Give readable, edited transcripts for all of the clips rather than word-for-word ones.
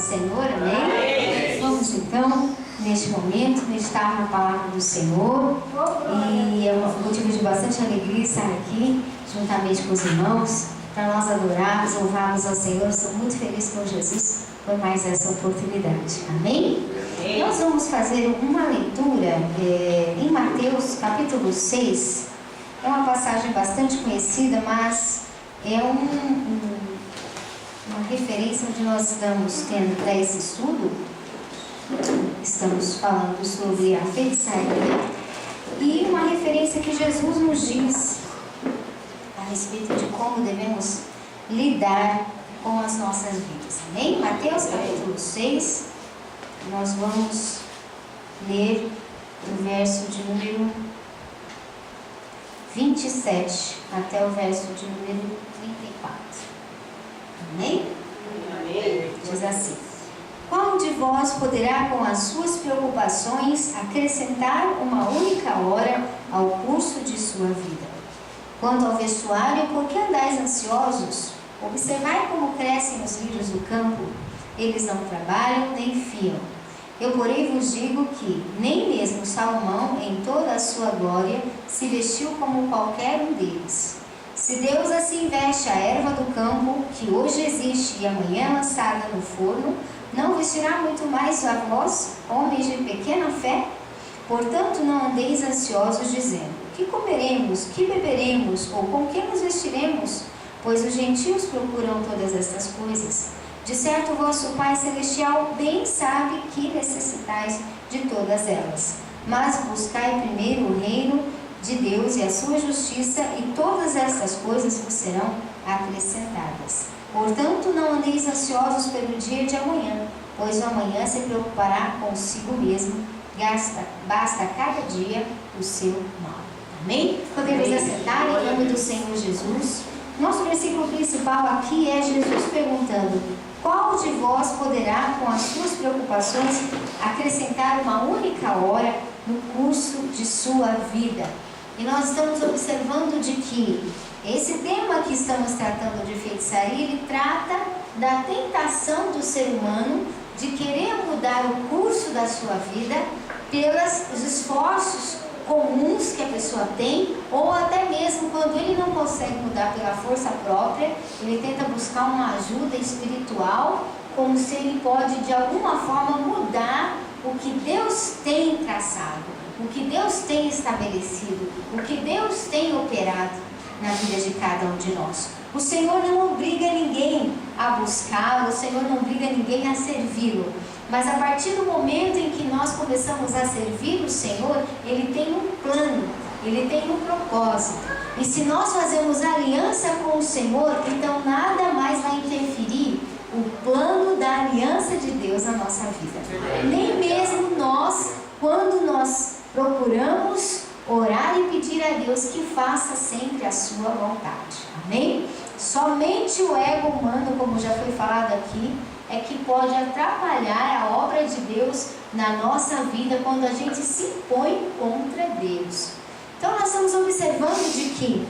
Senhor, amém? Vamos então, neste momento, meditar na palavra do Senhor. E é um motivo de bastante alegria estar aqui, juntamente com os irmãos, para nós adorarmos, louvarmos ao Senhor. Estou muito feliz com Jesus por mais essa oportunidade, amém? Nós vamos fazer uma leitura em Mateus capítulo 6. É uma passagem bastante conhecida, mas é uma referência onde nós estamos tendo para esse estudo. Estamos falando sobre a feitiçaria e uma referência que Jesus nos diz a respeito de como devemos lidar com as nossas vidas. Amém? Mateus capítulo 6, nós vamos ler o verso de número 27 até o verso de número 34. Amém? Amém. Diz assim: qual de vós poderá com as suas preocupações acrescentar uma única hora ao curso de sua vida? Quanto ao vestuário, por que andais ansiosos? Observai como crescem os lírios do campo. Eles não trabalham nem fiam. Eu, porém, vos digo que nem mesmo Salomão, em toda a sua glória, se vestiu como qualquer um deles. Se Deus assim veste a erva do campo, que hoje existe e amanhã é lançada no forno, não vestirá muito mais a vós, homens de pequena fé? Portanto, não andeis ansiosos, dizendo: que comeremos, que beberemos, ou com que nos vestiremos? Pois os gentios procuram todas estas coisas. De certo, o vosso Pai Celestial bem sabe que necessitais de todas elas. Mas buscai primeiro o reino de Deus e a sua justiça, e todas estas coisas vos serão acrescentadas. Portanto, não andeis ansiosos pelo dia de amanhã, pois o amanhã se preocupará consigo mesmo. Basta cada dia o seu mal. Amém? Podemos assentar em nome do Senhor Jesus. Nosso versículo principal aqui é Jesus perguntando: qual de vós poderá, com as suas preocupações, acrescentar uma única hora no curso de sua vida? E nós estamos observando de que esse tema que estamos tratando de feitiçaria, ele trata da tentação do ser humano de querer mudar o curso da sua vida pelos esforços comuns que a pessoa tem, ou até mesmo quando ele não consegue mudar pela força própria, ele tenta buscar uma ajuda espiritual, como se ele pode de alguma forma mudar o que Deus tem traçado, o que Deus tem estabelecido, o que Deus tem operado na vida de cada um de nós. O Senhor não obriga ninguém a buscá-lo, o Senhor não obriga ninguém a servi-lo. Mas a partir do momento em que nós começamos a servir o Senhor, Ele tem um plano, Ele tem um propósito. E se nós fazemos aliança com o Senhor, então nada mais vai interferir o plano da aliança de Deus na nossa vida. Nem mesmo nós, quando nós procuramos orar e pedir a Deus que faça sempre a sua vontade. Amém? Somente o ego humano, como já foi falado aqui, é que pode atrapalhar a obra de Deus na nossa vida quando a gente se põe contra Deus. Então nós estamos observando de que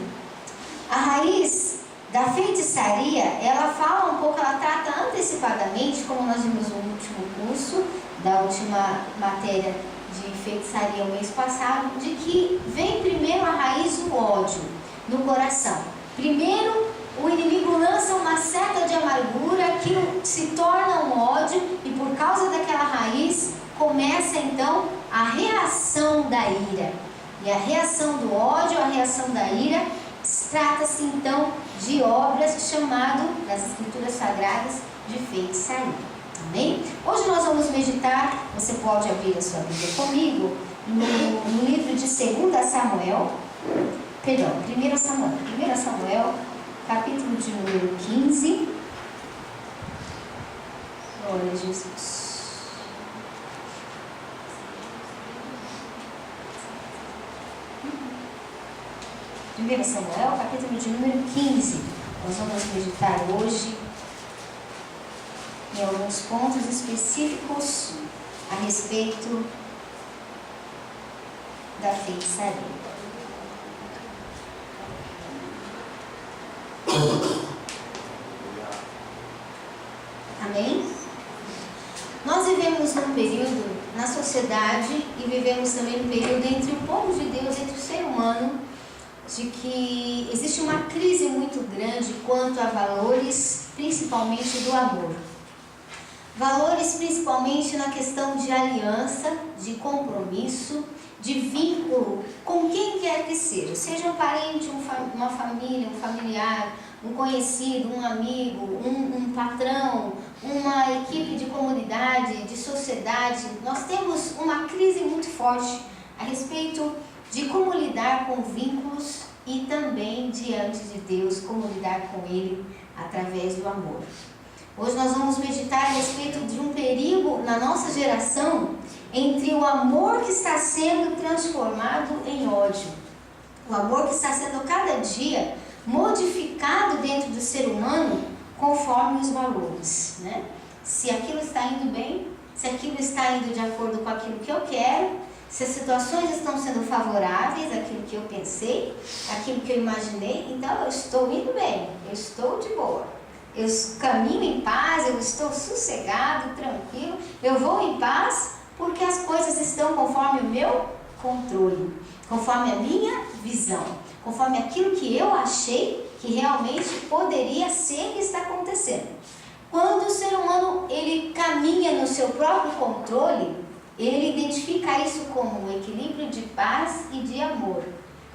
a raiz da feitiçaria, ela fala um pouco, ela trata antecipadamente, como nós vimos no último curso, da última matéria de feitiçaria o mês passado, de que vem primeiro a raiz do ódio no coração. Primeiro, o inimigo lança uma seta de amargura que se torna um ódio, e por causa daquela raiz começa então a reação da ira. E a reação do ódio, a reação da ira, trata-se então de obras chamado, nas escrituras sagradas, de feitiçaria. Amém? Hoje nós vamos meditar, você pode abrir a sua Bíblia comigo, no livro de 2 Samuel, perdão, 1 Samuel, capítulo de número 15. Glória a Jesus. Primeiro Samuel, capítulo de número 15. Nós vamos meditar hoje em alguns pontos específicos a respeito da feitiçaria. Amém? vivemos num período na sociedade e vivemos também num período entre o povo de Deus, entre o ser humano, de que existe uma crise muito grande quanto a valores, principalmente do amor. Valores principalmente na questão de aliança, de compromisso, de vínculo com quem quer que seja um parente, uma família, um familiar, um conhecido, um amigo, um patrão, uma equipe de comunidade, de sociedade. Nós temos uma crise muito forte a respeito de como lidar com vínculos e também diante de Deus, como lidar com Ele através do amor. Hoje nós vamos meditar a respeito de um perigo na nossa geração entre o amor que está sendo transformado em ódio. O amor que está sendo cada dia modificado dentro do ser humano conforme os valores, né? Se aquilo está indo bem, se aquilo está indo de acordo com aquilo que eu quero, se as situações estão sendo favoráveis àquilo que eu pensei, àquilo que eu imaginei, então eu estou indo bem, eu estou de boa. Eu caminho em paz, eu estou sossegado, tranquilo, eu vou em paz porque as coisas estão conforme o meu controle, conforme a minha visão, conforme aquilo que eu achei que realmente poderia ser e está acontecendo. Quando o ser humano ele caminha no seu próprio controle, ele identifica isso como um equilíbrio de paz e de amor.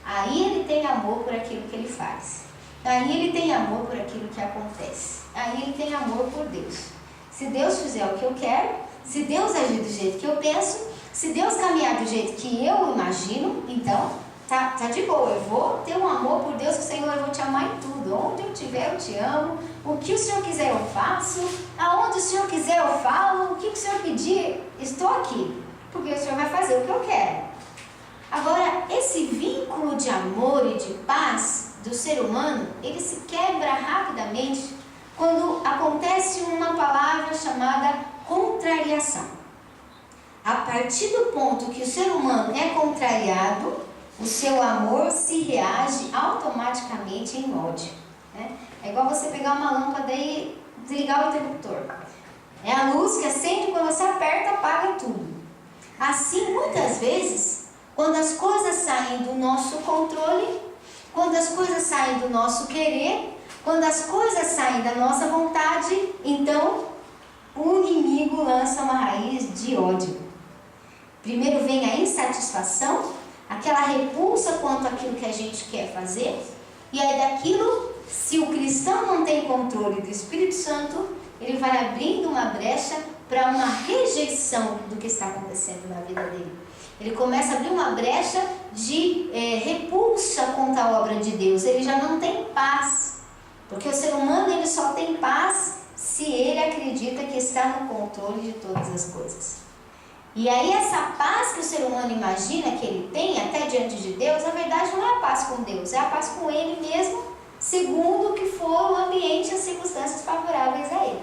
Aí ele tem amor por aquilo que ele faz. Aí ele tem amor por aquilo que acontece. Aí ele tem amor por Deus. Se Deus fizer o que eu quero, se Deus agir do jeito que eu penso, se Deus caminhar do jeito que eu imagino, então tá de boa. Eu vou ter um amor por Deus, Senhor, eu vou te amar em tudo. Onde eu estiver, eu te amo. O que o Senhor quiser, eu faço. Aonde o Senhor quiser, eu falo. O que o Senhor pedir, estou aqui. Porque o Senhor vai fazer o que eu quero. Agora, esse vínculo de amor e de paz do ser humano, ele se quebra rapidamente quando acontece uma palavra chamada contrariação. A partir do ponto que o ser humano é contrariado, o seu amor se reage automaticamente em ódio, né? É igual você pegar uma lâmpada e desligar o interruptor. É a luz que acende, quando você aperta, apaga tudo. Assim, muitas vezes, quando as coisas saem do nosso controle, quando as coisas saem do nosso querer, quando as coisas saem da nossa vontade, então o inimigo lança uma raiz de ódio. Primeiro vem a insatisfação, aquela repulsa quanto àquilo que a gente quer fazer, e aí daquilo, se o cristão não tem controle do Espírito Santo, ele vai abrindo uma brecha para uma rejeição do que está acontecendo na vida dele. Ele começa a abrir uma brecha de repulsa contra a obra de Deus. Ele já não tem paz, porque o ser humano ele só tem paz se ele acredita que está no controle de todas as coisas. E aí essa paz que o ser humano imagina que ele tem até diante de Deus, na verdade não é a paz com Deus, é a paz com ele mesmo, segundo o que for o ambiente e as circunstâncias favoráveis a ele.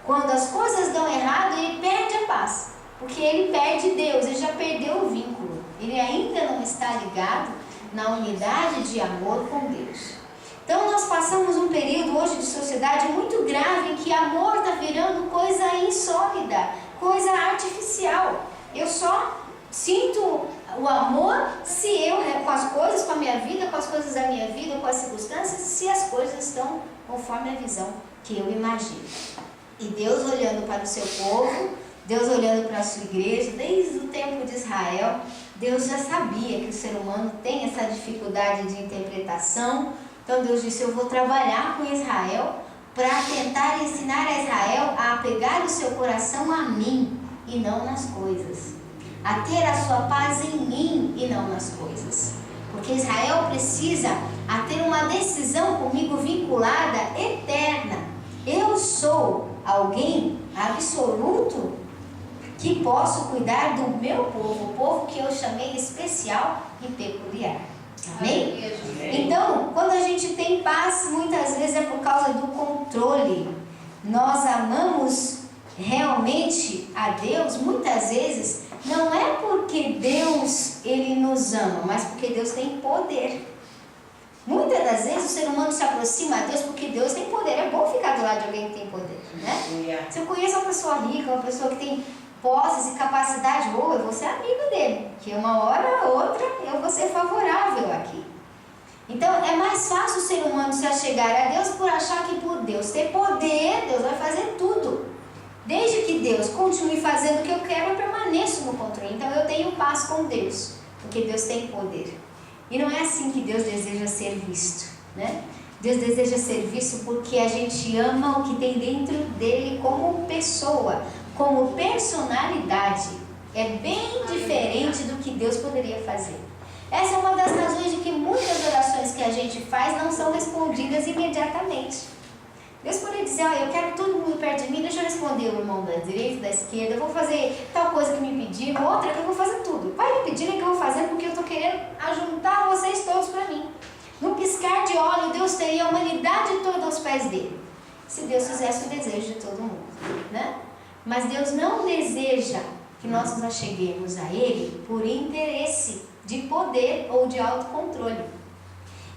Quando as coisas dão errado, ele perde a paz, porque ele perde Deus, ele já perdeu o vínculo, ele ainda não está ligado na unidade de amor com Deus. Então nós passamos um período hoje de sociedade muito grave em que amor está virando coisa insólida, coisa artificial. Eu só sinto o amor se eu, com as coisas, com a minha vida, com as coisas da minha vida, com as circunstâncias, se as coisas estão conforme a visão que eu imagino. E Deus olhando para o seu povo, Deus olhando para a sua igreja, desde o tempo de Israel, Deus já sabia que o ser humano tem essa dificuldade de interpretação. Então Deus disse, eu vou trabalhar com Israel para tentar ensinar a Israel a apegar o seu coração a mim e não nas coisas. A ter a sua paz em mim e não nas coisas. Porque Israel precisa a ter uma decisão comigo vinculada, eterna. Eu sou alguém absoluto que posso cuidar do meu povo, o povo que eu chamei especial e peculiar. Amém? Então, quando a gente tem paz, muitas vezes é por causa do controle. Nós amamos realmente a Deus, muitas vezes, não é porque Deus, Ele nos ama, mas porque Deus tem poder. Muitas das vezes o ser humano se aproxima a Deus porque Deus tem poder. É bom ficar do lado de alguém que tem poder, né? Se eu conheço uma pessoa rica, uma pessoa que tem posses e capacidade, ou eu vou ser amigo dele, que uma hora ou outra eu vou ser favorável aqui. Então é mais fácil o ser humano se achegar a Deus por achar que por Deus ter poder, Deus vai fazer tudo. Desde que Deus continue fazendo o que eu quero, eu permaneço no controle. Então eu tenho paz com Deus, porque Deus tem poder. E não é assim que Deus deseja ser visto, né? Deus deseja ser visto porque a gente ama o que tem dentro dele como pessoa, como personalidade. É bem diferente do que Deus poderia fazer. Essa é uma das razões de que muitas orações que a gente faz não são respondidas imediatamente. Deus poderia dizer, eu quero todo mundo perto de mim, deixa eu responder o irmão da direita, da esquerda, eu vou fazer tal coisa que me pediram, outra que eu vou fazer tudo. Vai me pedirem que eu vou fazer porque eu estou querendo ajuntar vocês todos para mim. No piscar de olho, Deus teria a humanidade toda aos pés dele, se Deus fizesse o desejo de todo mundo, né? Mas Deus não deseja que nós nos acheguemos a Ele por interesse de poder ou de autocontrole.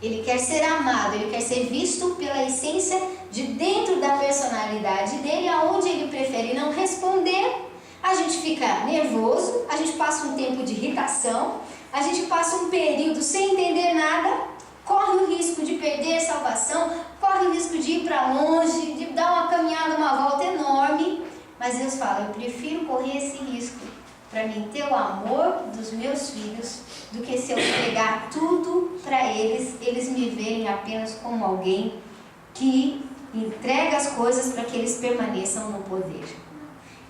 Ele quer ser amado, Ele quer ser visto pela essência de dentro da personalidade dele, aonde Ele prefere não responder. A gente fica nervoso, a gente passa um tempo de irritação, a gente passa um período sem entender nada, corre o risco de perder a salvação, corre o risco de ir para longe, de dar uma caminhada, uma volta enorme. Mas Deus fala, eu prefiro correr esse risco para mim ter o amor dos meus filhos, do que se eu pegar tudo para eles, eles me verem apenas como alguém que entrega as coisas para que eles permaneçam no poder.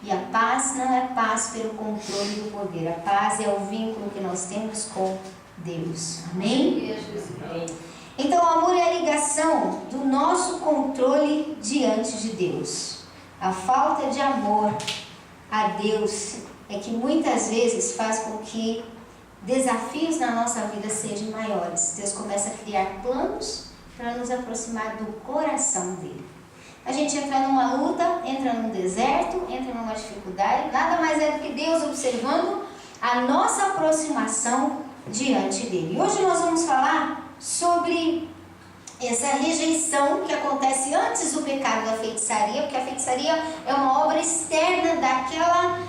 E a paz não é paz pelo controle do poder, a paz é o vínculo que nós temos com Deus. Amém? Então o amor é a ligação do nosso controle diante de Deus. A falta de amor a Deus é que muitas vezes faz com que desafios na nossa vida sejam maiores. Deus começa a criar planos para nos aproximar do coração dele. A gente entra numa luta, entra num deserto, entra numa dificuldade, nada mais é do que Deus observando a nossa aproximação diante dele. E hoje nós vamos falar sobre essa rejeição que acontece antes do pecado da feitiçaria, porque a feitiçaria é uma obra externa daquela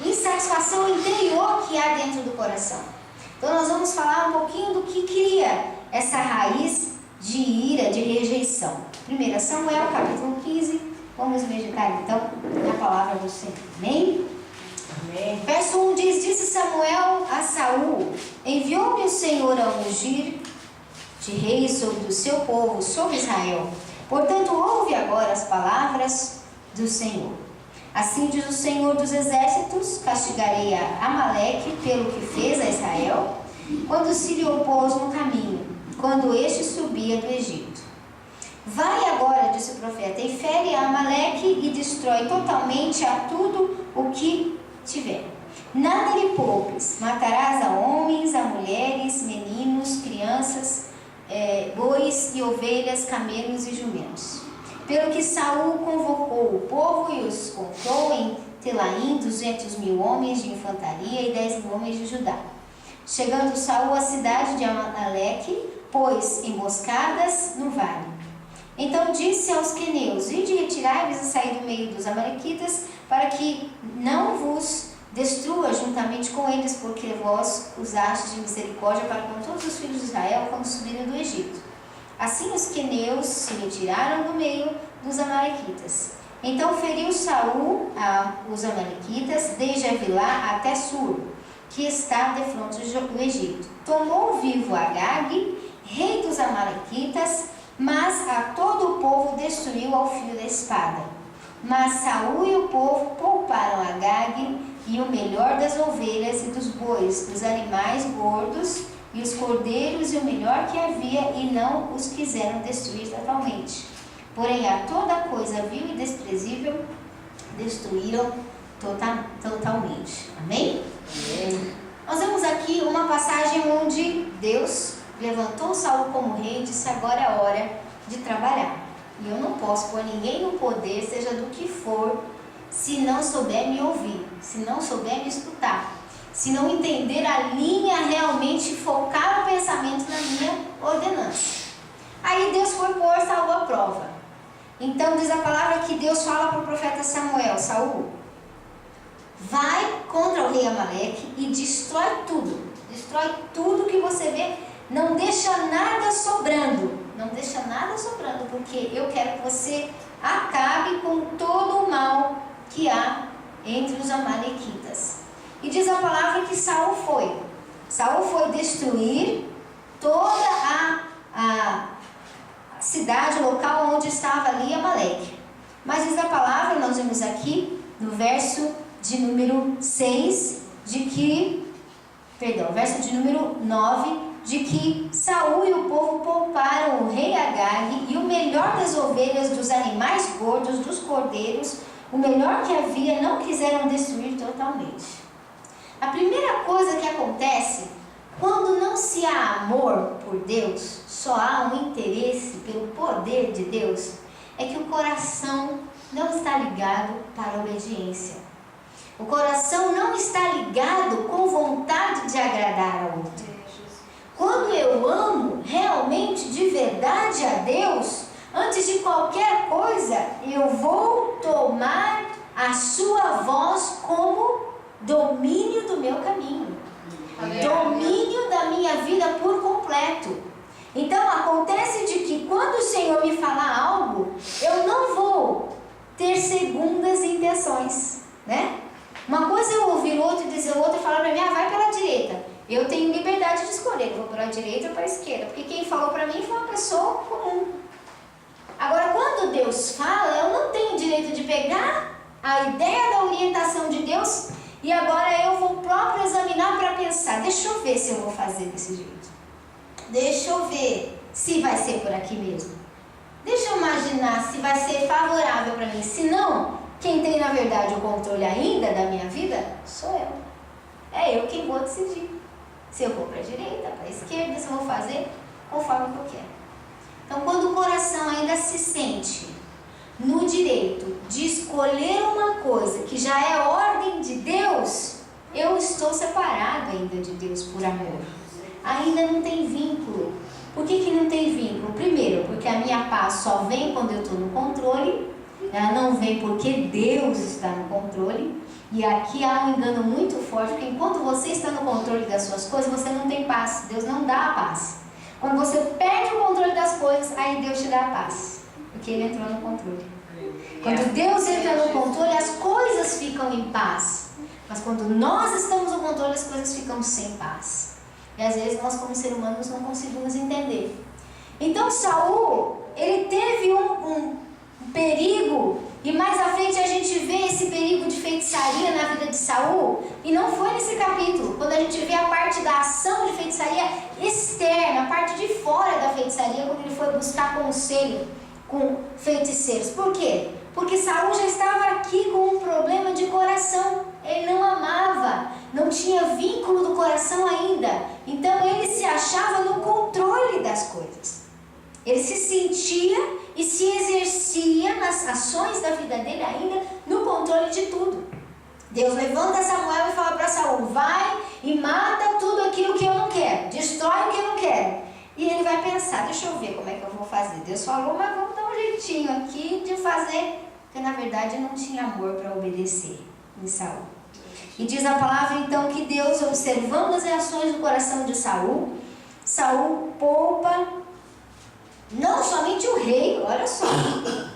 insatisfação interior que há dentro do coração. Então nós vamos falar um pouquinho do que cria essa raiz de ira, de rejeição. 1 Samuel, capítulo 15, vamos meditar então na palavra do Senhor. Amém? Amém. Verso 1 diz, disse Samuel a Saul, enviou-me o Senhor a ungir de rei sobre o seu povo, sobre Israel. Portanto, ouve agora as palavras do Senhor. Assim diz o Senhor dos Exércitos, castigarei a Amaleque pelo que fez a Israel, quando se lhe opôs no caminho, quando este subia do Egito. Vai agora, disse o profeta, e fere a Amaleque e destrói totalmente a tudo o que tiver. Nada lhe poupes, matarás a homens, a mulheres, meninos, crianças, bois e ovelhas, camelos e jumentos. Pelo que Saul convocou o povo e os contou em Telaim 200.000 homens de infantaria e 10.000 homens de Judá. Chegando Saul à cidade de Amaleque, pôs emboscadas no vale. Então disse aos queneus, ide retirai-vos a sair do meio dos amalequitas, para que não vos destrua juntamente com eles, porque vós usastes de misericórdia para com todos os filhos de Israel quando subiram do Egito. Assim os queneus se retiraram do meio dos amalequitas. Então feriu Saul os amalequitas, desde Avilá até Sur, que está defronte do Egito. Tomou vivo Agag, rei dos amalequitas, mas a todo o povo destruiu ao fio da espada. Mas Saul e o povo pouparam Agag e o melhor das ovelhas e dos bois, dos animais gordos e os cordeiros e o melhor que havia, e não os quiseram destruir totalmente. Porém, a toda coisa vil e desprezível destruíram totalmente. Amém? Amém. Nós vemos aqui uma passagem onde Deus levantou Saul como rei e disse, agora é a hora de trabalhar. E eu não posso pôr ninguém no poder, seja do que for, se não souber me ouvir, se não souber me escutar. Se não entender a linha, realmente focar o pensamento na minha ordenança. Aí Deus foi pôr Saul à prova. Então diz a palavra que Deus fala para o profeta Samuel, Saul, vai contra o rei Amaleque e destrói tudo. Destrói tudo que você vê. Não deixa nada sobrando. Não deixa nada sobrando, porque eu quero que você acabe com todo o mal que há entre os amalequitas. E diz a palavra que Saul foi. Saul foi destruir toda a cidade, o local onde estava ali Amaleque. Mas diz a palavra, nós vemos aqui no verso de número 6, verso de número 9, de que Saul e o povo pouparam o rei Agag e o melhor das ovelhas, dos animais gordos, dos cordeiros, o melhor que havia, não quiseram destruir totalmente. A primeira coisa que acontece quando não se há amor por Deus, só há um interesse pelo poder de Deus, é que o coração não está ligado para a obediência. O coração não está ligado com vontade de agradar ao outro. Quando eu amo realmente, de verdade a Deus, antes de qualquer coisa, eu vou tomar a sua voz como domínio do meu caminho. Domínio da minha vida por completo. Então acontece de que quando o Senhor me falar algo, eu não vou ter segundas intenções, né? Uma coisa é eu ouvir o outro e dizer o outro e falar para mim, vai pela direita. Eu tenho liberdade de escolher, eu vou para a direita ou para a esquerda, porque quem falou para mim foi uma pessoa comum. Agora, quando Deus fala, eu não tenho direito de pegar a ideia da orientação de Deus e agora eu vou próprio examinar para pensar, deixa eu ver se eu vou fazer desse jeito. Deixa eu ver se vai ser por aqui mesmo. Deixa eu imaginar se vai ser favorável para mim. Se não, quem tem na verdade o controle ainda da minha vida sou eu. É eu quem vou decidir. Se eu vou para a direita, para a esquerda, se eu vou fazer conforme eu quero. Então, quando o coração ainda se sente no direito de escolher uma coisa que já é ordem de Deus, eu estou separado ainda de Deus por amor. Ainda não tem vínculo. Por que não tem vínculo? Primeiro, porque a minha paz só vem quando eu estou no controle. Ela não vem porque Deus está no controle. E aqui há um engano muito forte, porque enquanto você está no controle das suas coisas, você não tem paz. Deus não dá a paz. Quando você perde o controle das coisas, aí Deus te dá a paz. Porque Ele entrou no controle. Quando Deus entra no controle, as coisas ficam em paz. Mas quando nós estamos no controle, as coisas ficam sem paz. E às vezes nós, como seres humanos, não conseguimos entender. Então Saul, ele teve um perigo, e mais à frente a gente vê esse perigo de feitiçaria na vida de Saul, e não foi nesse capítulo, quando a gente vê a parte da ação de feitiçaria externa, a parte de fora da feitiçaria, quando ele foi buscar conselho com feiticeiros. Por quê? Porque Saul já estava aqui com um problema de coração. Ele não amava, não tinha vínculo do coração ainda. Então ele se achava no controle das coisas. Ele se sentia e se exercia nas ações da vida dele ainda no controle de tudo. Deus levanta Samuel e fala para Saul, vai e mata tudo aquilo que eu não quero, destrói o que eu não quero. E ele vai pensar, deixa eu ver como é que eu vou fazer. Deus falou, mas vamos dar um jeitinho aqui de fazer, porque na verdade não tinha amor para obedecer em Saul. E diz a palavra então que Deus, observando as reações do coração de Saul, Saul poupa não somente o rei, olha só,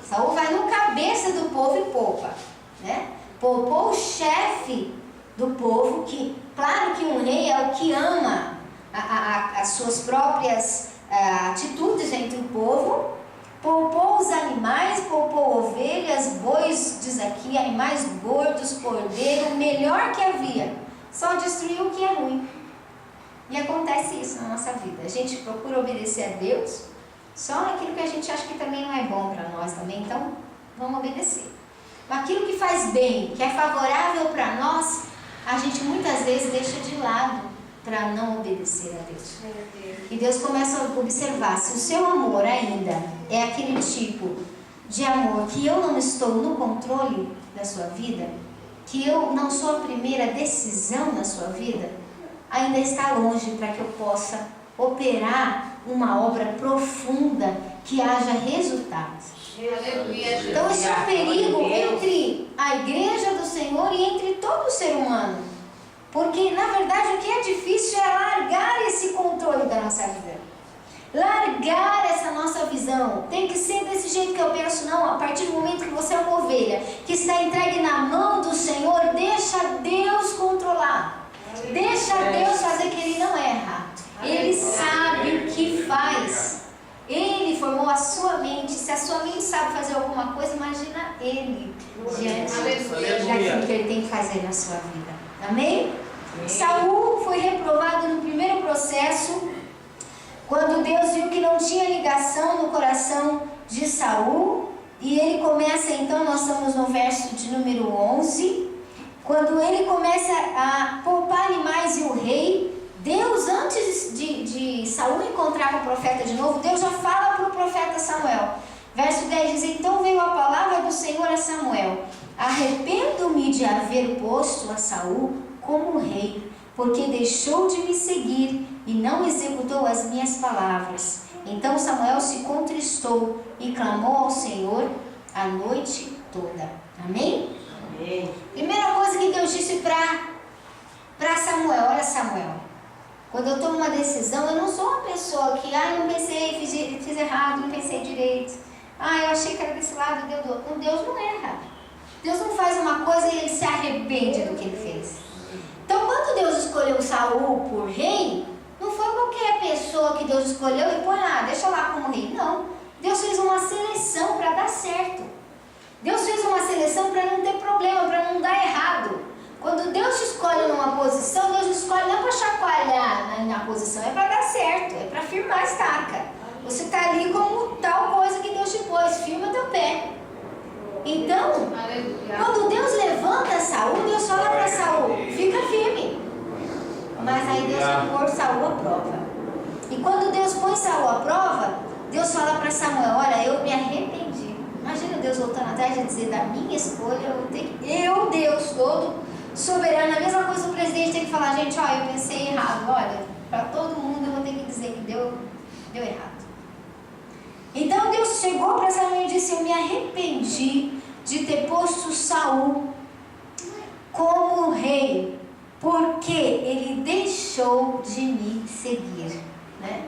Saul vai no cabeça do povo e poupa, né? Poupou o chefe do povo, que claro que um rei é o que ama as suas próprias atitudes entre o povo. Poupou os animais, poupou ovelhas, bois, diz aqui, animais gordos, cordeiro, o melhor que havia. Só destruiu o que é ruim. E acontece isso na nossa vida. A gente procura obedecer a Deus só naquilo que a gente acha que também não é bom para nós também, então vamos obedecer. Mas aquilo que faz bem, que é favorável para nós, a gente muitas vezes deixa de lado para não obedecer a Deus. E Deus começa a observar se o seu amor ainda é aquele tipo de amor que eu não estou no controle da sua vida, que eu não sou a primeira decisão na sua vida, ainda está longe para que eu possa operar uma obra profunda que haja resultados. Então esse é um perigo entre a igreja do Senhor e entre todo ser humano. Porque na verdade o que é difícil é largar esse controle da nossa vida. Largar essa nossa visão. Tem que ser desse jeito que eu penso, não. A partir do momento que você é uma ovelha que está entregue na mão do Senhor, deixa Deus controlar. Deixa Deus fazer, que Ele não erra. Ele sabe o que faz. Ele formou a sua mente. Se a sua mente sabe fazer alguma coisa, imagina Ele diante daquilo que Ele tem que fazer na sua vida. Amém? Saul foi reprovado no primeiro processo, quando Deus viu que não tinha ligação no coração de Saul. E ele começa, então, nós estamos no verso de número 11, quando ele começa a poupar animais e o rei. Deus, antes de Saul encontrar com o profeta de novo, Deus já fala para o profeta Samuel. Verso 10 diz: então veio a palavra do Senhor a Samuel: arrependo-me de haver posto a Saul como rei, porque deixou de me seguir e não executou as minhas palavras. Então Samuel se contristou e clamou ao Senhor a noite toda. Amém? Amém. Primeira coisa que Deus disse para Samuel: olha, Samuel, quando eu tomo uma decisão, eu não sou uma pessoa que, não pensei, fiz errado, não pensei direito. Eu achei que era desse lado, deu do outro. Deus não erra. Deus não faz uma coisa e ele se arrepende do que ele fez. Então, quando Deus escolheu Saul por rei, não foi qualquer pessoa que Deus escolheu e põe lá, deixa lá como rei. Não. Deus fez uma seleção para dar certo. Deus fez uma seleção para não ter problema, para não dar errado. Quando Deus te escolhe numa posição, Deus te escolhe não para chacoalhar na posição, é para dar certo, é para firmar a estaca. Você está ali como tal coisa que Deus te pôs, firma teu pé. Então, quando Deus levanta Saul, Deus fala para Saul: fica firme. Mas aí Deus vai pôr Saul à prova. E quando Deus põe Saul à prova, Deus fala para Samuel: olha, eu me arrependi. Imagina Deus voltando atrás e dizer: da minha escolha, eu, Deus todo soberano. A mesma coisa o presidente tem que falar: gente, eu pensei errado. Olha, para todo mundo eu vou ter que dizer que deu errado. Então Deus chegou para Samuel e disse: eu me arrependi de ter posto Saul como rei, porque ele deixou de me seguir, né?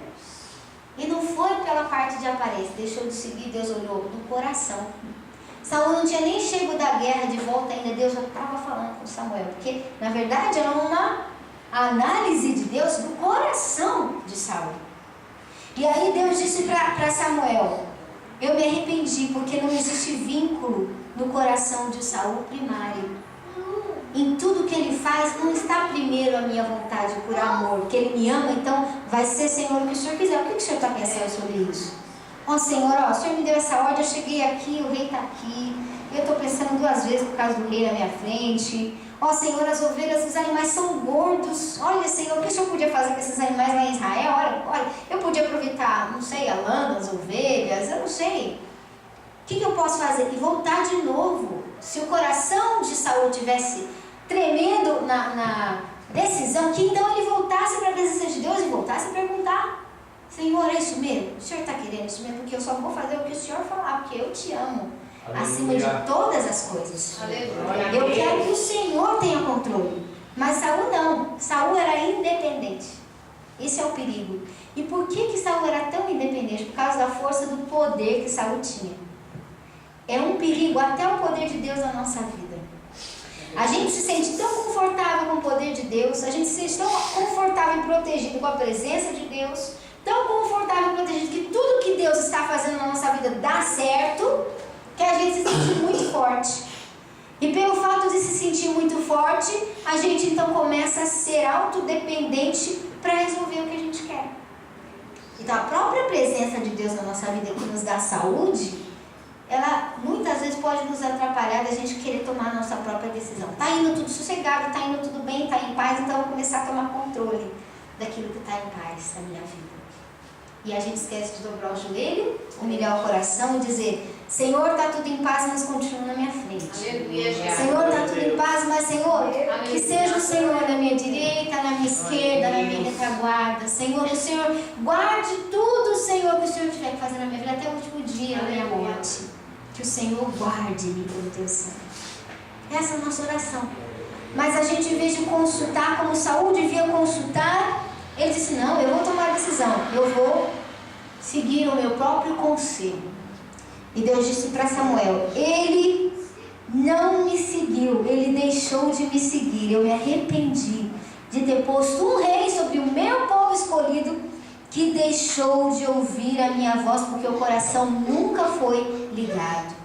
E não foi pela parte de aparência, deixou de seguir. Deus olhou do coração. Saul não tinha nem chego da guerra de volta ainda, Deus já estava falando com Samuel, porque na verdade era uma análise de Deus do coração de Saul. E aí Deus disse para Samuel: eu me arrependi porque não existe vínculo no coração de Saul primário. Em tudo que ele faz não está primeiro a minha vontade por amor, que ele me ama, então vai ser, Senhor, o que o Senhor quiser. O que o Senhor está pensando sobre isso? Senhor, o Senhor me deu essa ordem, eu cheguei aqui, o rei está aqui, eu estou pensando 2 vezes por causa do rei na minha frente. Senhor, as ovelhas, os animais são gordos. Olha, Senhor, o que o Senhor podia fazer com esses animais lá em Israel? Olha, eu podia aproveitar, não sei, a lã das ovelhas, eu não sei. O que eu posso fazer? E voltar de novo. Se o coração de Saul tivesse tremendo na decisão, que então ele voltasse para a presença de Deus e voltasse a perguntar: Senhor, é isso mesmo? O Senhor está querendo isso mesmo? Porque eu só vou fazer o que o Senhor falar, porque eu te amo. Aleluia. Acima de todas as coisas. Aleluia. Eu quero que o Senhor tenha controle. Mas Saul não. Saul era independente. Esse é o perigo. E por que Saul era tão independente? Por causa da força do poder que Saul tinha. É um perigo até o poder de Deus na nossa vida. A gente se sente tão confortável com o poder de Deus, a gente se sente tão confortável e protegido com a presença de Deus, tão confortável e protegido que tudo que Deus está fazendo na nossa vida dá certo, que a gente se sente muito forte. E pelo fato de se sentir muito forte, a gente então começa a ser autodependente para resolver o que a gente quer. Então a própria presença de Deus na nossa vida que nos dá saúde, ela muitas vezes pode nos atrapalhar da gente querer tomar a nossa própria decisão. Está indo tudo sossegado, está indo tudo bem, está em paz, então eu vou começar a tomar controle daquilo que está em paz na minha vida. E a gente esquece de dobrar o joelho, humilhar o coração e dizer: Senhor, está tudo em paz, mas continua na minha frente. Aleluia. Senhor, está tudo em paz, mas Senhor, que seja o Senhor na minha direita, na minha esquerda, na minha retaguarda. Senhor, o Senhor guarde tudo, Senhor, que o Senhor tiver que fazer na minha vida até o último dia da minha morte. que o Senhor guarde-me pelo teu sangue. Essa é a nossa oração. Mas a gente, em vez de consultar como Saul devia consultar, ele disse: não, eu vou tomar a decisão, eu vou seguir o meu próprio conselho. E Deus disse para Samuel: ele não me seguiu, ele deixou de me seguir. Eu me arrependi de ter posto um rei sobre o meu povo escolhido, que deixou de ouvir a minha voz, porque o coração nunca foi ligado.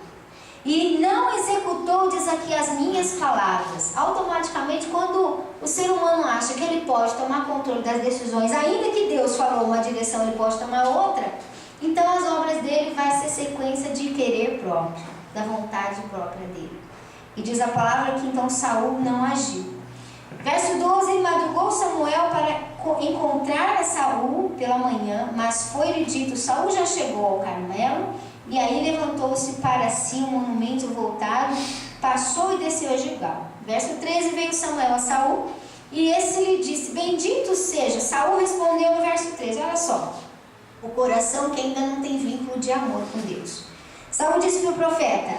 E não executou, diz aqui, as minhas palavras. Automaticamente, quando o ser humano acha que ele pode tomar controle das decisões, ainda que Deus falou uma direção, ele pode tomar outra, então as obras dele vai ser sequência de querer próprio, da vontade própria dele. E diz a palavra que então Saul não agiu. Verso 12: madrugou Samuel para encontrar a Saul pela manhã, mas foi-lhe dito: Saul já chegou ao Carmelo. E aí levantou-se para si um monumento voltado, passou e desceu a Gilgal. Verso 13: veio Samuel a Saul, e esse lhe disse: bendito seja. Saul respondeu no verso 13, olha só, o coração que ainda não tem vínculo de amor com Deus. Saul disse para o profeta: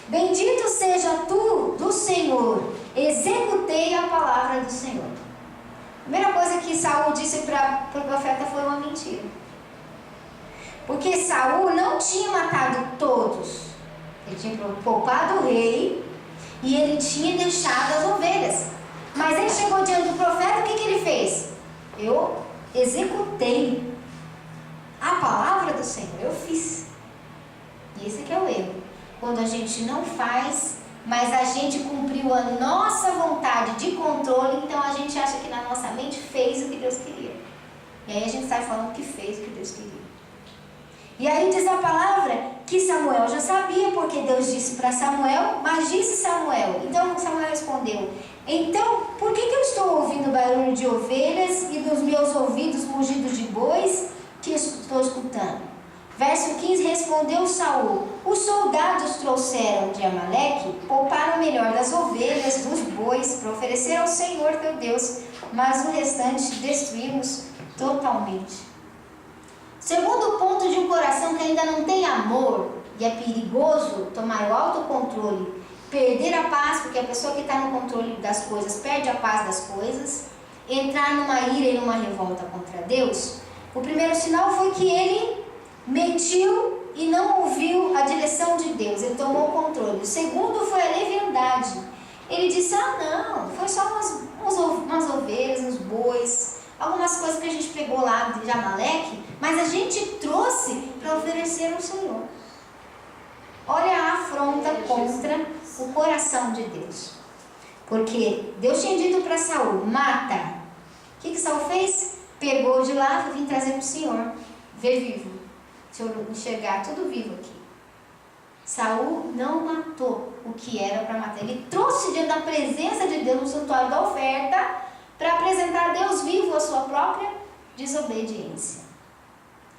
bendito seja tu do Senhor, executei a palavra do Senhor. A primeira coisa que Saul disse para o profeta foi uma mentira. Porque Saul não tinha matado todos. Ele tinha poupado o rei e ele tinha deixado as ovelhas. Mas ele chegou diante do profeta, o que ele fez? Eu executei a palavra do Senhor, eu fiz. E esse que é o erro. Quando a gente não faz, mas a gente cumpriu a nossa vontade de controle, então a gente acha que na nossa mente fez o que Deus queria. E aí a gente sai falando que fez o que Deus queria. E aí diz a palavra que Samuel já sabia, porque Deus disse para Samuel, mas disse Samuel. Então Samuel respondeu: então, por que eu estou ouvindo barulho de ovelhas e dos meus ouvidos mugidos de bois que estou escutando? Verso 15: respondeu Saul: os soldados trouxeram de Amaleque, pouparam o melhor das ovelhas, dos bois, para oferecer ao Senhor teu Deus, mas o restante destruímos totalmente. Segundo ponto de um coração que ainda não tem amor, e é perigoso tomar o autocontrole, perder a paz, porque a pessoa que está no controle das coisas perde a paz das coisas, entrar numa ira e numa revolta contra Deus. O primeiro sinal foi que ele mentiu e não ouviu a direção de Deus, ele tomou o controle. O segundo foi a leviandade. Ele disse: não, foi só umas ovelhas, uns bois, algumas coisas que a gente pegou lá de Amaleque, mas a gente trouxe para oferecer ao Senhor. Olha a afronta contra o coração de Deus. Porque Deus tinha dito para Saul: mata. O que Saul fez? Pegou de lá e vim trazer para o Senhor. Ver vivo. Se eu enxergar tudo vivo aqui. Saul não matou o que era para matar. Ele trouxe diante da presença de Deus no santuário da oferta para apresentar a Deus vivo a sua própria desobediência.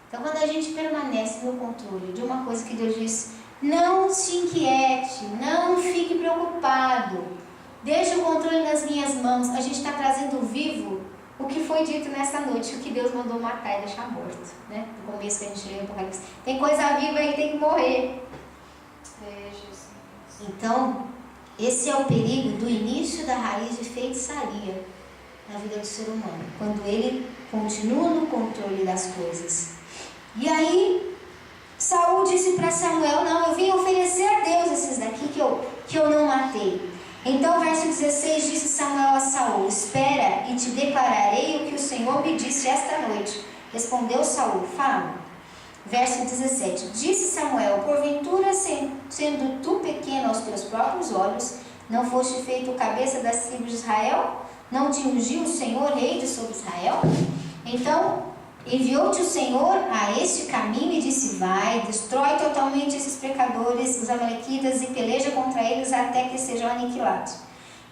Então, quando a gente permanece no controle de uma coisa que Deus diz: não se inquiete, não fique preocupado, deixe o controle nas minhas mãos, a gente está trazendo vivo o que foi dito nessa noite, o que Deus mandou matar e deixar morto, né? No começo que a gente lê o Apocalipse, tem coisa viva aí que tem que morrer. Então, esse é o perigo do início da raiz de feitiçaria na vida do ser humano, quando ele continua no controle das coisas. E aí Saul disse para Samuel: não, eu vim oferecer a Deus esses daqui que eu não matei. Então verso 16: disse Samuel a Saul: espera e te declararei o que o Senhor me disse esta noite. Respondeu Saul: fala. Verso 17: disse Samuel: porventura, sendo tu pequeno aos teus próprios olhos, não foste feito cabeça das tribos de Israel? Não te ungiu o Senhor rei de sobre Israel? Então enviou-te o Senhor a este caminho e disse: vai, destrói totalmente esses pecadores, os amalequitas, e peleja contra eles até que sejam aniquilados.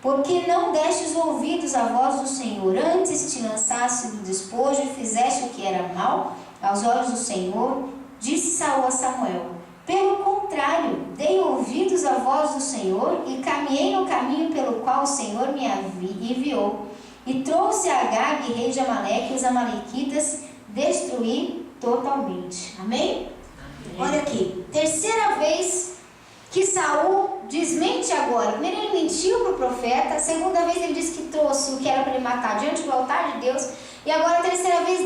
Porque não destes ouvidos à voz do Senhor, antes te lançaste do despojo e fizeste o que era mal aos olhos do Senhor. Disse Saul a Samuel: pelo contrário, dei ouvidos à voz do Senhor e caminhei no caminho pelo qual o Senhor me enviou. E trouxe a Agag, rei de Amaleque, e os amalequitas, destruí totalmente. Amém? Amém? Olha aqui, terceira vez que Saul desmente agora. Primeiro ele mentiu para o profeta, a segunda vez ele disse que trouxe o que era para ele matar diante do altar de Deus, e agora a terceira vez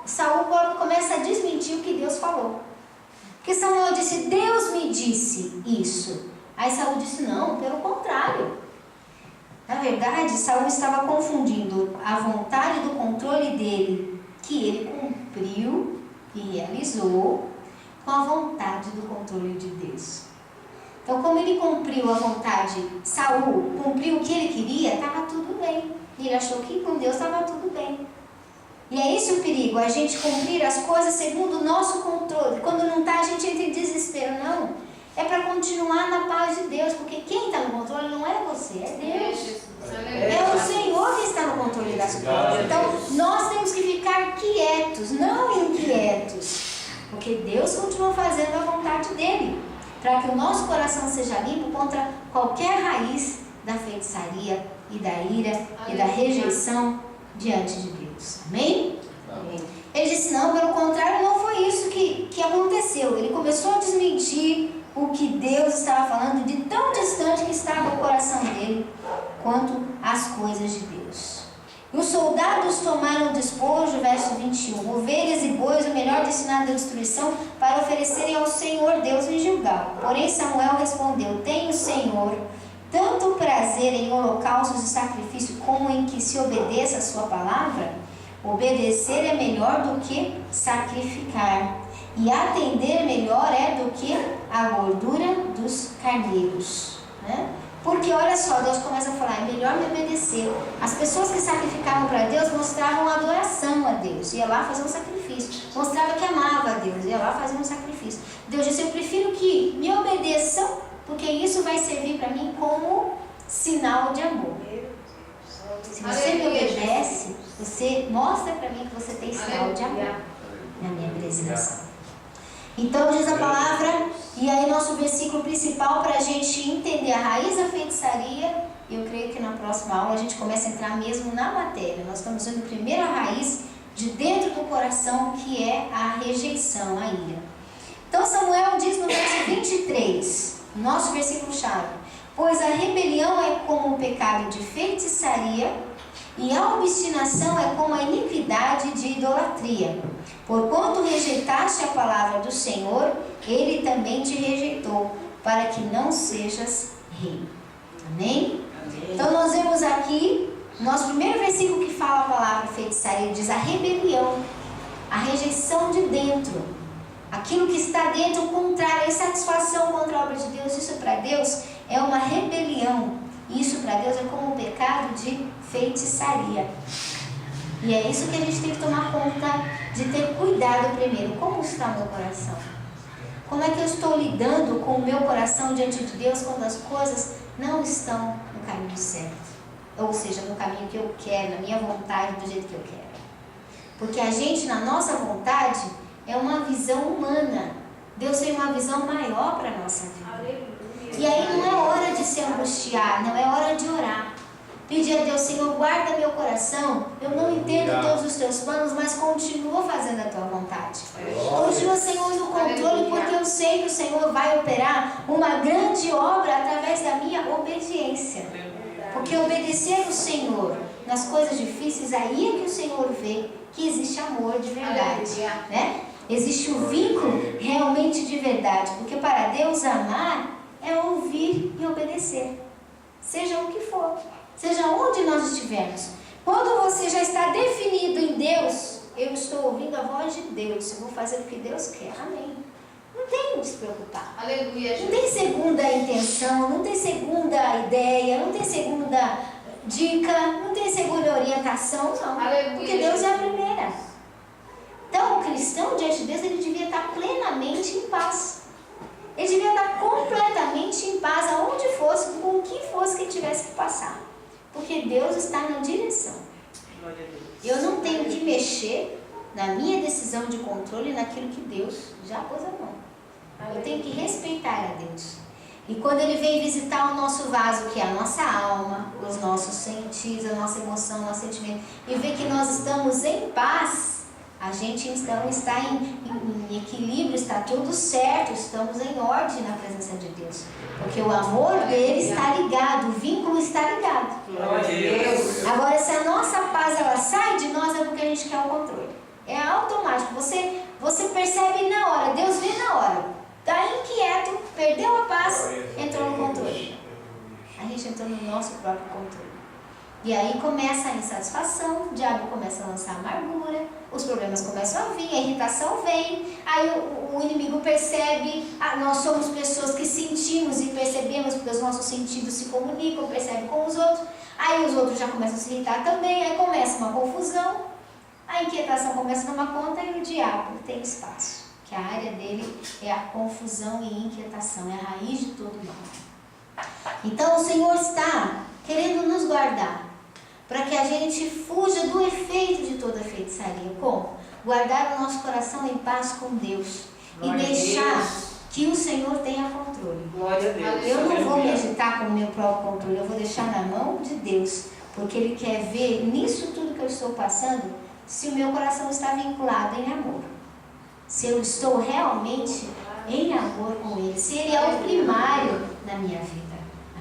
Saul próprio começa a desmentir o que Deus falou. Porque Samuel disse, Deus me disse isso. Aí Saul disse, não, pelo contrário. Na verdade, Saul estava confundindo a vontade do controle dele, que ele cumpriu e realizou, com a vontade do controle de Deus. Então, como ele cumpriu a vontade, Saul cumpriu o que ele queria, estava tudo bem. Ele achou que com Deus estava tudo bem. E é esse o perigo, a gente cumprir as coisas segundo o nosso controle. Quando não está, a gente entra em desespero. Não, é para continuar na paz de Deus, porque quem está no controle não é você, é Deus. É o Senhor que está no controle das coisas. Então, nós temos que ficar quietos, não inquietos, porque Deus continua fazendo a vontade dEle, para que o nosso coração seja limpo contra qualquer raiz da feitiçaria e da ira e da rejeição diante de Deus. Amém? Amém. Ele disse, não, pelo contrário, não foi isso que aconteceu. Ele começou a desmentir o que Deus estava falando, de tão distante que estava o coração dele quanto as coisas de Deus. E os soldados tomaram o despojo, verso 21, ovelhas e bois, o melhor destinado à destruição, para oferecerem ao Senhor Deus em Gilgal. Porém Samuel respondeu, tem o Senhor tanto prazer em holocaustos e sacrifício como em que se obedeça a sua palavra? Obedecer é melhor do que sacrificar, e atender melhor é do que a gordura dos carneiros, né? Porque olha só, Deus começa a falar, é melhor me obedecer. As pessoas que sacrificavam para Deus mostravam adoração a Deus, ia lá fazer um sacrifício, mostrava que amava a Deus, ia lá fazer um sacrifício. Deus disse, eu prefiro que me obedeçam, porque isso vai servir para mim como sinal de amor. Se você me obedece, você mostra para mim que você tem sinal de amor na minha presença. Então diz a palavra, e aí nosso versículo principal para a gente entender a raiz da feitiçaria, eu creio que na próxima aula a gente começa a entrar mesmo na matéria. Nós estamos vendo primeiro a raiz de dentro do coração, que é a rejeição, a ira. Então Samuel diz no verso 23, nosso versículo-chave, pois a rebelião é como o pecado de feitiçaria, e a obstinação é como a iniquidade de idolatria. Porquanto rejeitaste a palavra do Senhor, Ele também te rejeitou, para que não sejas rei. Amém? Então nós vemos aqui, nosso primeiro versículo que fala a palavra feitiçaria, diz a rebelião, a rejeição de dentro, aquilo que está dentro, contrário, a insatisfação contra a obra de Deus. Isso para Deus é uma rebelião. Isso para Deus é como um pecado de feitiçaria. E é isso que a gente tem que tomar conta, de ter cuidado primeiro. Como está o meu coração? Como é que eu estou lidando com o meu coração diante de Deus quando as coisas não estão no caminho certo? Ou seja, no caminho que eu quero, na minha vontade, do jeito que eu quero. Porque a gente, na nossa vontade, é uma visão humana. Deus tem uma visão maior para a nossa vida. E aí não é hora de se angustiar, não é hora de orar. Pedir a Deus, Senhor, guarda meu coração. Eu não entendo todos os teus planos, mas continua fazendo a tua vontade. Continua, Senhor, no controle, porque eu sei que o Senhor vai operar uma grande obra através da minha obediência. Porque obedecer o Senhor nas coisas difíceis, aí é que o Senhor vê que existe amor de verdade, né? Existe um vínculo realmente de verdade. Porque para Deus amar é ouvir e obedecer, seja o que for, seja onde nós estivermos. Quando você já está definido em Deus, eu estou ouvindo a voz de Deus, eu vou fazer o que Deus quer, amém. Não tem que se preocupar. Aleluia. Não tem segunda intenção, não tem segunda ideia, não tem segunda dica, não tem segunda orientação, não. Aleluia. Porque Deus é a primeira. Então o cristão diante de Deus, ele devia estar plenamente em paz. Ele devia estar completamente em paz, aonde fosse, com o que fosse que ele tivesse que passar. Porque Deus está na direção. Eu não tenho que mexer na minha decisão de controle naquilo que Deus já pôs a mão. Eu tenho que respeitar a Deus. E quando Ele vem visitar o nosso vaso, que é a nossa alma, os nossos sentidos, a nossa emoção, o nosso sentimento, e ver que nós estamos em paz, A gente então está em equilíbrio, está tudo certo, estamos em ordem na presença de Deus. Porque o amor dele está ligado, o vínculo está ligado. Agora, se a nossa paz ela sai de nós, é porque a gente quer o controle. É automático, você percebe na hora, Deus vê na hora. Está inquieto, perdeu a paz, entrou no controle. A gente entrou no nosso próprio controle. E aí começa a insatisfação, o diabo começa a lançar amargura, os problemas começam a vir, a irritação vem, aí o inimigo percebe, nós somos pessoas que sentimos e percebemos, porque os nossos sentidos se comunicam, percebem com os outros, aí os outros já começam a se irritar também, aí começa uma confusão, a inquietação começa a tomar conta e o diabo tem espaço, que a área dele é a confusão e inquietação, é a raiz de todo mal. Então o Senhor está querendo nos guardar, para que a gente fuja do efeito de toda feitiçaria. Como? Guardar o nosso coração em paz com Deus. Glória e deixar que o Senhor tenha controle. Glória a Deus. Eu não vou meditar com o meu próprio controle, eu vou deixar na mão de Deus, porque Ele quer ver nisso tudo que eu estou passando, se o meu coração está vinculado em amor. Se eu estou realmente em amor com Ele, se Ele é o primário na minha vida.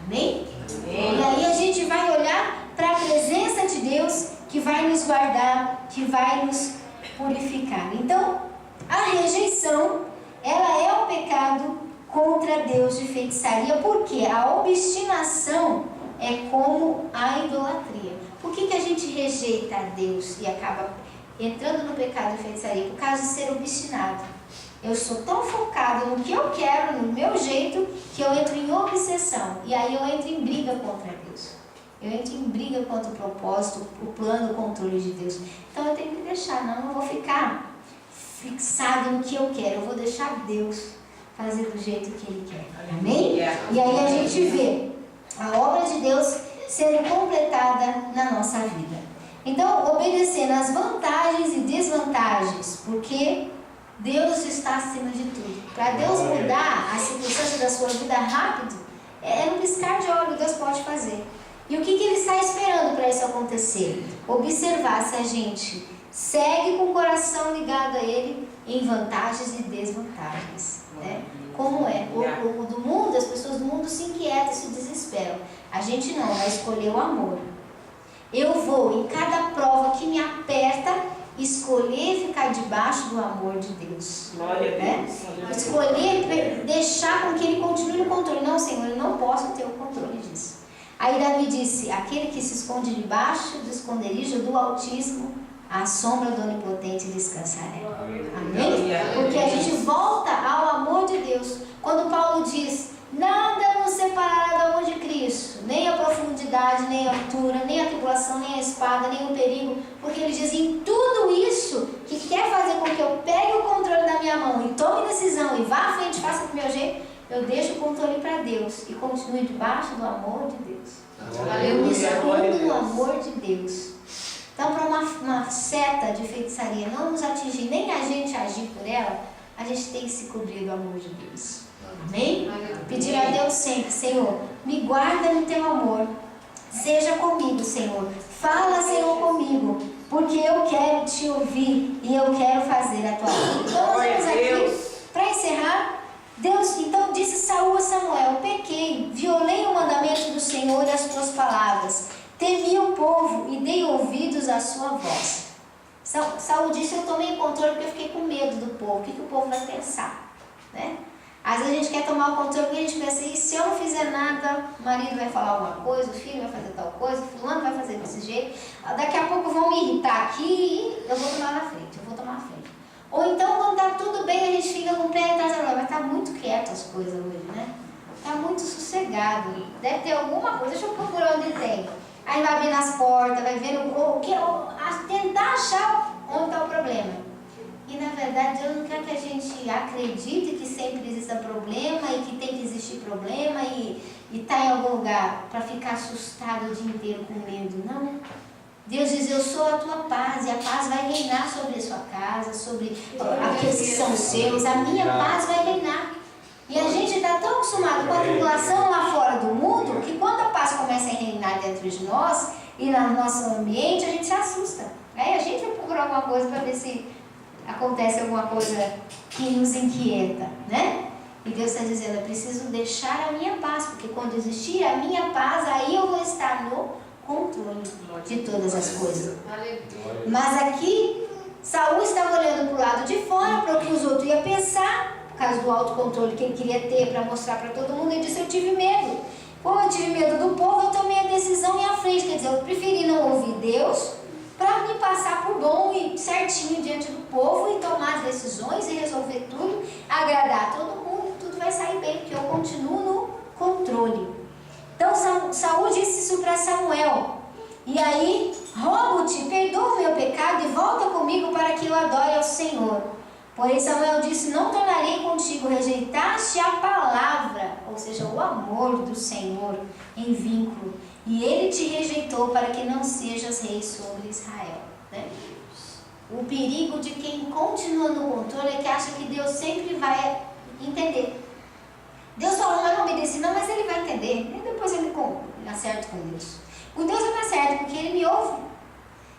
Amém? Amém. E aí a gente vai olhar para a presença de Deus que vai nos guardar, que vai nos purificar. Então, a rejeição, ela é o pecado contra Deus de feitiçaria, porque a obstinação é como a idolatria. Por que a gente rejeita a Deus e acaba entrando no pecado de feitiçaria? Por causa de ser obstinado. Eu sou tão focado no que eu quero, no meu jeito, que eu entro em obsessão. E aí eu entro em briga contra Deus. Eu entro em briga contra o propósito, o plano, o controle de Deus. Então eu tenho que deixar, não vou ficar fixado no que eu quero. Eu vou deixar Deus fazer do jeito que Ele quer. Amém? E aí a gente vê a obra de Deus sendo completada na nossa vida. Então, obedecendo as vantagens e desvantagens, porque Deus está acima de tudo. Para Deus mudar a circunstância da sua vida rápido, é no piscar de olhos Deus pode fazer. E o que Ele está esperando para isso acontecer? Observar se a gente segue com o coração ligado a Ele em vantagens e desvantagens. Né? Como é? O do mundo, as pessoas do mundo se inquietam, se desesperam. A gente não, vai escolher o amor. Eu vou, em cada prova que me aperta, escolher ficar debaixo do amor de Deus. Glória a Deus. Escolher deixar com que Ele continue no controle. Não, Senhor, eu não posso ter o controle disso. Aí Davi disse, aquele que se esconde debaixo do esconderijo do Altíssimo, à sombra do Onipotente descansará. Amém? Porque a gente volta ao amor de Deus. Quando Paulo diz, nada nos separará do amor de Cristo, nem a profundidade, nem a altura, nem a tribulação, nem a espada, nem o perigo, porque ele diz, em tudo isso que quer fazer com que eu pegue o controle da minha mão e tome decisão e vá à frente, faça do meu jeito, eu deixo o controle para Deus e continuo debaixo do amor de Deus. Eu me escondo no amor de Deus. Então, para uma seta de feitiçaria não nos atingir, nem a gente agir por ela, a gente tem que se cobrir do amor de Deus. Amém? Pedir a Deus sempre, Senhor, me guarda no teu amor. Seja comigo, Senhor. Fala, Senhor, comigo, porque eu quero te ouvir e eu quero fazer a tua vontade. Então, nós vamos aqui, para encerrar, Deus então disse Saul a Samuel, pequei, violei o mandamento do Senhor e as tuas palavras, temi o povo e dei ouvidos à sua voz. Saul disse, eu tomei controle porque eu fiquei com medo do povo, o que o povo vai pensar, né? Às vezes a gente quer tomar o controle porque a gente pensa, e se eu não fizer nada, o marido vai falar alguma coisa, o filho vai fazer tal coisa, o fulano vai fazer desse jeito, daqui a pouco vão me irritar aqui e eu vou tomar na frente, Ou então, quando está tudo bem, a gente fica com o pé atrás, mas está muito quieto as coisas hoje, né? Está muito sossegado, deve ter alguma coisa, deixa eu procurar onde tem. Aí vai abrir nas portas, vai ver tentar achar onde está o problema. E na verdade Deus não quer que a gente acredite que sempre exista problema e que tem que existir problema e está em algum lugar para ficar assustado o dia inteiro com medo. Não. Deus diz, eu sou a tua paz e a paz vai reinar sobre a sua casa, sobre aqueles que são seus, a minha paz vai reinar. E a gente está tão acostumado com a tribulação lá fora do mundo que quando a paz começa a reinar dentro de nós e no nosso ambiente, a gente se assusta. Aí a gente vai procurar alguma coisa para ver se acontece alguma coisa que nos inquieta, né? E Deus está dizendo, eu preciso deixar a minha paz, porque quando existir a minha paz, aí eu vou estar no controle de todas as coisas. Mas aqui, Saul estava olhando para o lado de fora, para o que os outros iam pensar, por causa do autocontrole que ele queria ter, para mostrar para todo mundo. Ele disse, eu tive medo. Como eu tive medo do povo, eu tomei a decisão em à frente. Quer dizer, eu preferi não ouvir Deus, para me passar por bom e certinho diante do povo e tomar as decisões e resolver tudo, agradar todo mundo, tudo vai sair bem, porque eu continuo no controle. Então Saul disse isso para Samuel, e aí, rogo-te, perdoa o meu pecado e volta comigo para que eu adore ao Senhor. Porém Samuel disse, não tornarei contigo, rejeitaste a palavra, ou seja, o amor do Senhor em vínculo, e ele te rejeitou para que não sejas rei sobre Israel. Né? O perigo de quem continua no controle é que acha que Deus sempre vai entender. Deus falou, mas não obedeci, não, mas ele vai entender. E depois ele acerta com Deus. Com Deus eu não acerto, porque ele me ouve.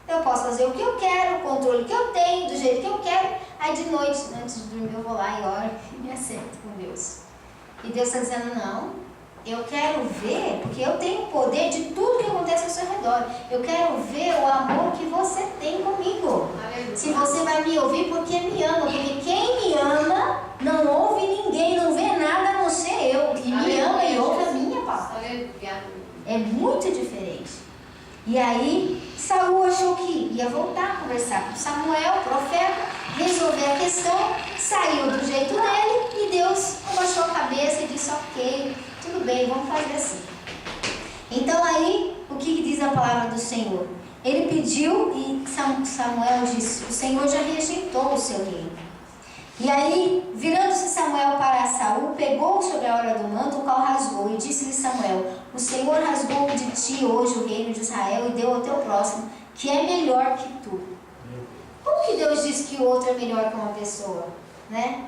Eu posso fazer o que eu quero, o controle que eu tenho, do jeito que eu quero. Aí de noite, antes de dormir, eu vou lá e oro e me acerto com Deus. E Deus está dizendo, não. Eu quero ver, porque eu tenho poder de tudo que acontece ao seu redor. Eu quero ver o amor que você tem comigo. Aleluia. Se você vai me ouvir porque me ama. Porque quem me ama não ouve ninguém, não vê nada a não ser eu. E me ama e ouve a minha palavra. É muito diferente. E aí, Saul achou que ia voltar a conversar com Samuel, o profeta, resolver a questão, saiu do jeito dele e Deus abaixou a cabeça e disse, ok, tudo bem, vamos fazer assim. Então aí, o que diz a palavra do Senhor? Ele pediu e Samuel disse, o Senhor já rejeitou o seu reino. E aí, virando-se Samuel para Saul, pegou sobre a hora do manto, o qual rasgou, e disse-lhe Samuel, o Senhor rasgou de ti hoje o reino de Israel e deu ao teu próximo, que é melhor que tu. Como que Deus diz que o outro é melhor que uma pessoa? Né?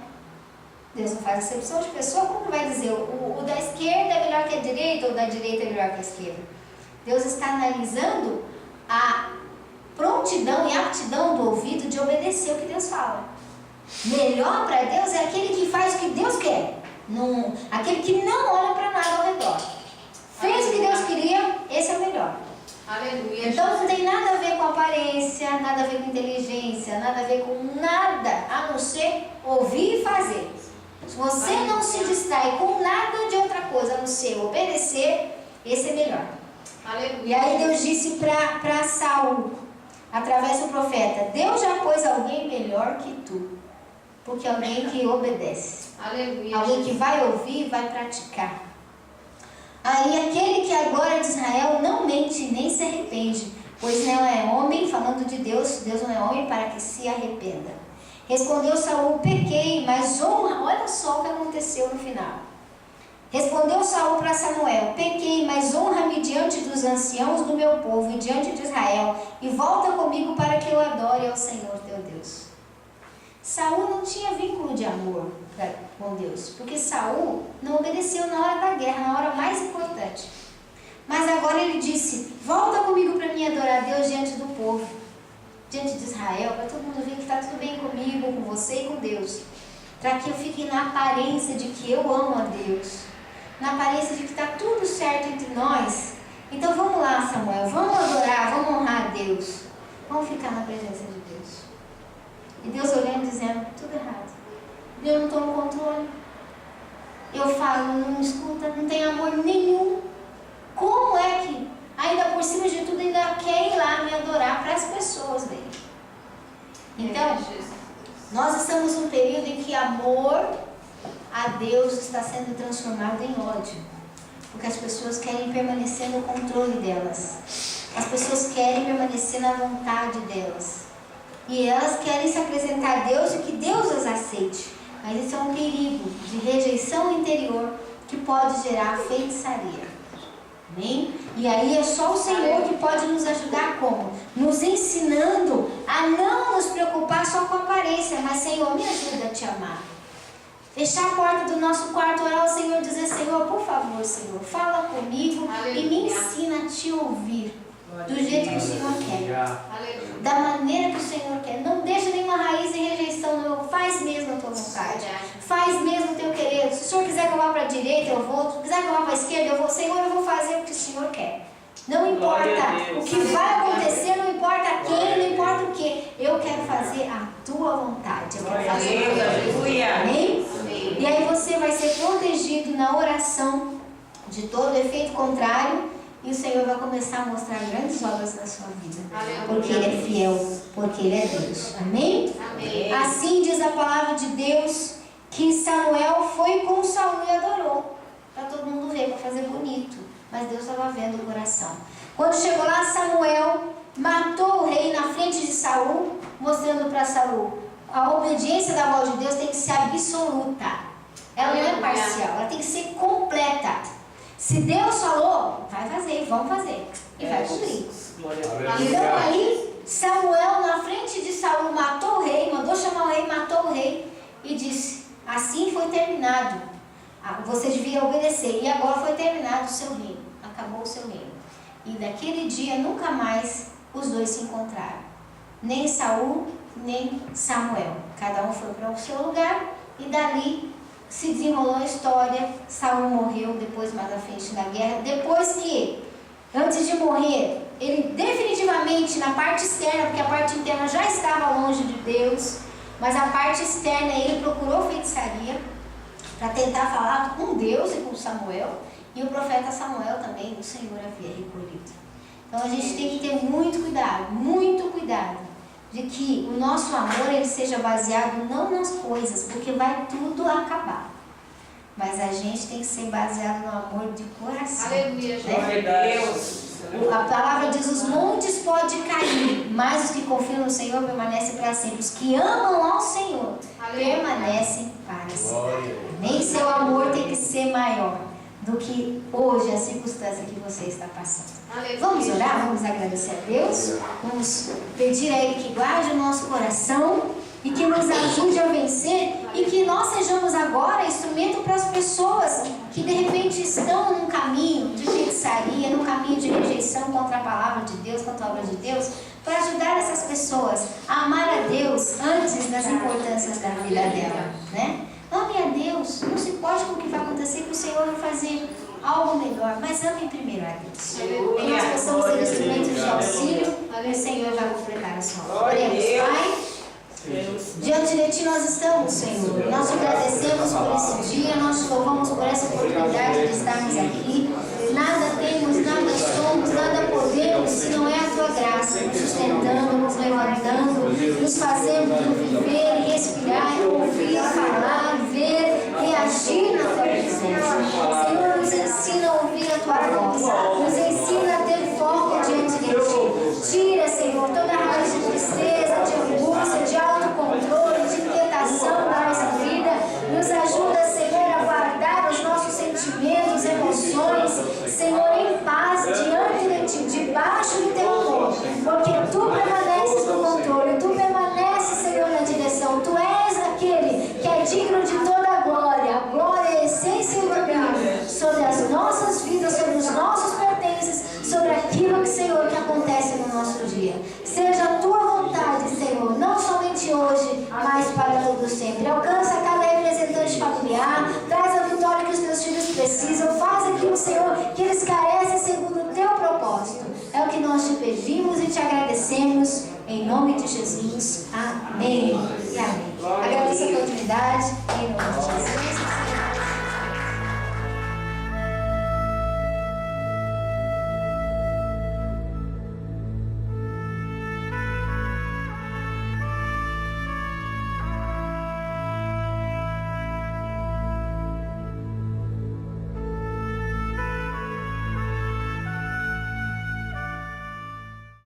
Deus não faz exceção de pessoa, como vai dizer, o da esquerda é melhor que a direita, ou o da direita é melhor que a esquerda? Deus está analisando a prontidão e aptidão do ouvido de obedecer o que Deus fala. Melhor para Deus é aquele que faz o que Deus quer, não, aquele que não olha para nada ao redor. Fez o que Deus queria, esse é o melhor. Aleluia. Então não tem nada a ver com aparência, nada a ver com inteligência, nada a ver com nada, a não ser ouvir e fazer. Se você não se distrai com nada de outra coisa, a não ser obedecer, esse é melhor. Aleluia. E aí Deus disse para Saul, através do profeta, Deus já pôs alguém melhor que tu. Porque alguém que obedece. Aleluia. Alguém que vai ouvir e vai praticar. Aí aquele que agora é de Israel não mente nem se arrepende, pois não é homem, falando de Deus, Deus não é homem para que se arrependa. Respondeu Saul, pequei, mas honra, olha só o que aconteceu no final. Respondeu Saul para Samuel, pequei, mas honra-me diante dos anciãos do meu povo e diante de Israel, e volta comigo para que eu adore ao Senhor teu Deus. Saul não tinha vínculo de amor com Deus, porque Saul não obedeceu na hora da guerra, na hora mais importante. Mas agora ele disse, volta comigo para mim adorar a Deus diante do povo, diante de Israel, para todo mundo ver que está tudo bem comigo, com você e com Deus. Para que eu fique na aparência de que eu amo a Deus, na aparência de que está tudo certo entre nós. Então vamos lá, Samuel, vamos adorar, vamos honrar a Deus, vamos ficar na presença de Deus. E Deus olhando e dizendo, tudo errado. Eu não estou no controle. Eu falo, não escuta, não tem amor nenhum. Como é que, ainda por cima de tudo, ainda quer ir lá me adorar para as pessoas dele? Então, nós estamos num período em que amor a Deus está sendo transformado em ódio. Porque as pessoas querem permanecer no controle delas. As pessoas querem permanecer na vontade delas. E elas querem se apresentar a Deus e que Deus as aceite. Mas isso é um perigo de rejeição interior que pode gerar feitiçaria. Amém? E aí é só o Senhor que pode nos ajudar como? Nos ensinando a não nos preocupar só com a aparência, mas Senhor, me ajuda a te amar. Fechar a porta do nosso quarto, orar ao Senhor, dizer, Senhor, por favor, Senhor, fala comigo. Aleluia. E me ensina a te ouvir. do jeito que o Senhor quer, da maneira que o Senhor quer. Não deixa nenhuma raiz de rejeição, não. Faz mesmo a tua vontade, faz mesmo o teu querer. Se o Senhor quiser que eu vá para a direita, eu vou. Se quiser que eu vá para a esquerda, eu vou. Senhor, eu vou fazer o que o Senhor quer. Não importa o que vai acontecer, não importa quem, não importa o que. Eu quero fazer a tua vontade. Eu quero fazer o teu querer. Amém? E aí você vai ser protegido na oração de todo efeito contrário, e o Senhor vai começar a mostrar grandes obras na sua vida. Porque Ele é fiel, porque Ele é Deus. Amém? Amém. Assim diz a palavra de Deus, que Samuel foi com Saul e adorou. Para todo mundo ver, para fazer bonito. Mas Deus estava vendo o coração. Quando chegou lá, Samuel matou o rei na frente de Saul, mostrando para Saul: a obediência da voz de Deus tem que ser absoluta. Ela não é parcial, ela tem que ser completa. Se Deus falou, vai fazer, vamos fazer. E vai cumprir. Então aí, Samuel na frente de Saul matou o rei, mandou chamar o rei, matou o rei e disse: assim foi terminado. Você devia obedecer. E agora foi terminado o seu reino. Acabou o seu reino. E daquele dia nunca mais os dois se encontraram. Nem Saul, nem Samuel. Cada um foi para o seu lugar e dali se desenrolou a história. Saul morreu depois, mais à frente, na guerra. Depois que, antes de morrer, ele definitivamente, na parte externa, porque a parte interna já estava longe de Deus, mas a parte externa ele procurou feitiçaria para tentar falar com Deus e com Samuel, e o profeta Samuel também, o Senhor havia recolhido. Então a gente tem que ter muito cuidado, de que o nosso amor ele seja baseado não nas coisas, porque vai tudo acabar, mas a gente tem que ser baseado no amor de coração. Aleluia, né? Deus. A palavra diz: os montes podem cair, mas os que confiam no Senhor permanecem para sempre. Os que amam ao Senhor permanecem para sempre. Nem seu amor tem que ser maior do que hoje a circunstância que você está passando. Vamos orar, vamos agradecer a Deus, vamos pedir a Ele que guarde o nosso coração e que nos ajude a vencer, e que nós sejamos agora instrumento para as pessoas que de repente estão num caminho de feitiçaria, num caminho de rejeição contra a palavra de Deus, contra a obra de Deus, para ajudar essas pessoas a amar a Deus antes das importâncias da vida dela, né? Ame a Deus, não se pode com o que vai acontecer, que o Senhor vai fazer algo melhor, mas ame primeiro a Deus. E nós possamos ser instrumentos de auxílio, e o Senhor vai completar a sua obra. Oremos, Pai. Diante de Ti nós estamos, Senhor. Nós te agradecemos por esse dia, nós te louvamos por essa oportunidade de estarmos aqui. Nada temos, nada somos, nada podemos, se não é a Tua graça, nos sustentando, nos levantando, nos fazendo viver, respirar, ouvir, falar, ver, reagir na Tua presença. Senhor, nos ensina a ouvir a Tua voz, nos ensina a ter foco diante de Ti. Tira, Senhor, toda a raiz de tristeza, de angústia, de autocontrole, de inquietação da nossa vida. Nos ajuda, Senhor, a guardar os nossos sentimentos, emoções, Senhor, em paz diante de Ti, debaixo do Teu amor, porque Tu permaneces no controle, Tu permaneces, Senhor, na direção. Tu és aquele que é digno de toda a glória é a essência e o domínio sobre as nossas vidas, sobre os nossos pertences, sobre aquilo que, Senhor, que acontece no nosso dia. Seja a Tua vontade, Senhor, não somente hoje, mas para todo sempre. Alcança cada representante familiar, traz a vitória que os Teus filhos precisam, faz aquilo, Senhor, que eles carecem segundo o Teu propósito. É o que nós Te pedimos e Te agradecemos, em nome de Jesus. Amém e amém. Agradeço a oportunidade, em nome de Jesus.